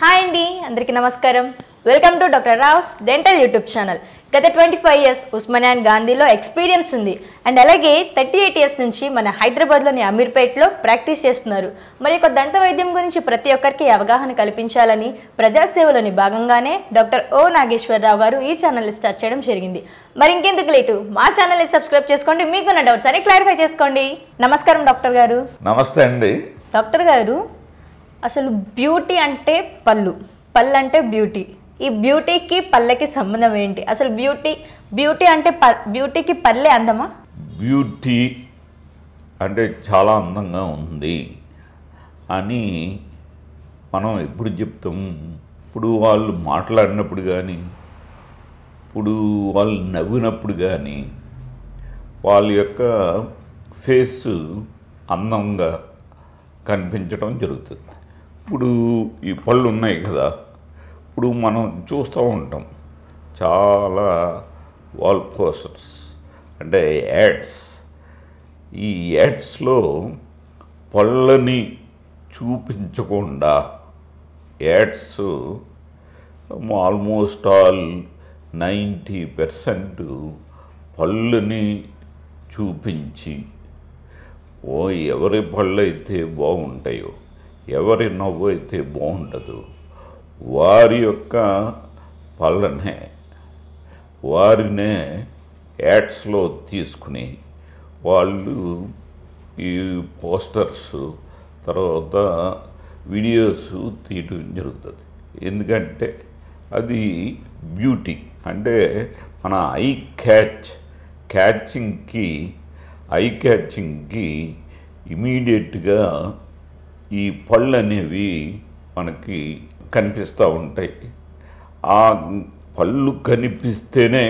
hi అండి అందరికీ నమస్కారం welcome to doctor Rao's dental YouTube channel గత 25 ఇయర్స్ ఉస్మానియా అండ్ గాంధీలో ఎక్స్పీరియన్స్ ఉంది అండ్ అలాగే 38 ఇయర్స్ నుంచి మన హైదరాబాద్లోని అమీర్పేట్లో ప్రాక్టీస్ చేస్తున్నారు మరి ఒక దంత వైద్యం గురించి ప్రతి ఒక్కరికి అవగాహన కల్పించాలని ప్రజాసేవలోని భాగంగానే డాక్టర్ ఓ నాగేశ్వరరావు గారు ఈ ఛానల్ని స్టార్ట్ చేయడం జరిగింది మరి ఇంకెందుకు లేటు మా ఛానల్ని సబ్స్క్రైబ్ చేసుకోండి మీకున్న డౌట్స్ అని క్లారిఫై చేసుకోండి నమస్కారం డాక్టర్ గారు నమస్తే అండి డాక్టర్ గారు అసలు బ్యూటీ అంటే పళ్ళు పళ్ళు అంటే బ్యూటీ ఈ బ్యూటీకి పళ్ళకి సంబంధం ఏంటి అసలు బ్యూటీ అంటే బ్యూటీకి పళ్ళే అందమా బ్యూటీ అంటే చాలా అందంగా ఉంది అని మనం ఎప్పుడు చెప్తాం ఇప్పుడు వాళ్ళు మాట్లాడినప్పుడు కానీ ఇప్పుడు వాళ్ళు నవ్వినప్పుడు కానీ వాళ్ళ యొక్క ఫేస్ అందంగా కనిపించడం జరుగుతుంది ఇప్పుడు ఈ పళ్ళు ఉన్నాయి కదా ఇప్పుడు మనం చూస్తూ ఉంటాం చాలా వాల్ పోస్టర్స్ అంటే యాడ్స్ ఈ యాడ్స్లో పళ్ళని చూపించకుండా యాడ్స్ ఆల్మోస్ట్ ఆల్ 90% పళ్ళని చూపించి ఎవరి పళ్ళు అయితే బాగుంటాయో ఎవరి నవ్వు అయితే బాగుంటుందో వారి యొక్క పళ్ళనే వారినే యాడ్స్లో తీసుకుని వాళ్ళు ఈ పోస్టర్స్ తర్వాత వీడియోస్ తీయటం జరుగుతుంది ఎందుకంటే అది బ్యూటీ అంటే మన ఐ క్యాచింగ్కి ఇమీడియట్గా ఈ పళ్ళు అనేవి మనకి కనిపిస్తూ ఉంటాయి ఆ పళ్ళు కనిపిస్తేనే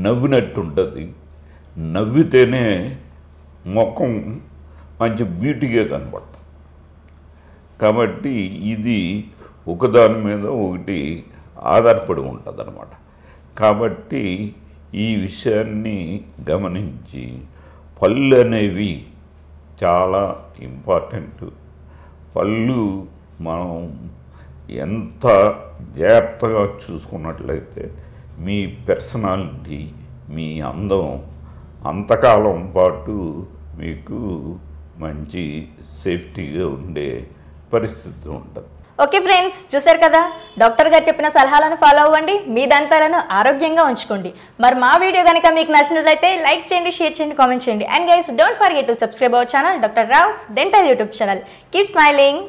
నవ్వినట్టు ఉంటుంది నవ్వితేనే ముఖం మంచి బ్యూటీగా కనపడుతుంది కాబట్టి ఇది ఒకదాని మీద ఒకటి ఆధారపడి ఉంటుంది అన్నమాట కాబట్టి ఈ విషయాన్ని గమనించి పళ్ళు అనేవి చాలా ఇంపార్టెంట్ పళ్ళు మనం ఎంత జాగ్రత్తగా చూసుకున్నట్లయితే మీ పర్సనాలిటీ మీ అందం అంతకాలం పాటు మీకు మంచి సేఫ్టీగా ఉండే పరిస్థితి ఉంటుంది ఓకే ఫ్రెండ్స్ చూసారు కదా డాక్టర్ గారు చెప్పిన సలహాలను ఫాలో అవ్వండి మీ దంతాలను ఆరోగ్యంగా ఉంచుకోండి మరి మా వీడియో కనుక మీకు నచ్చినట్లయితే లైక్ చేయండి షేర్ చేయండి కామెంట్ చేయండి and guys don't forget to subscribe our channel doctor Rao's dental YouTube channel keep smiling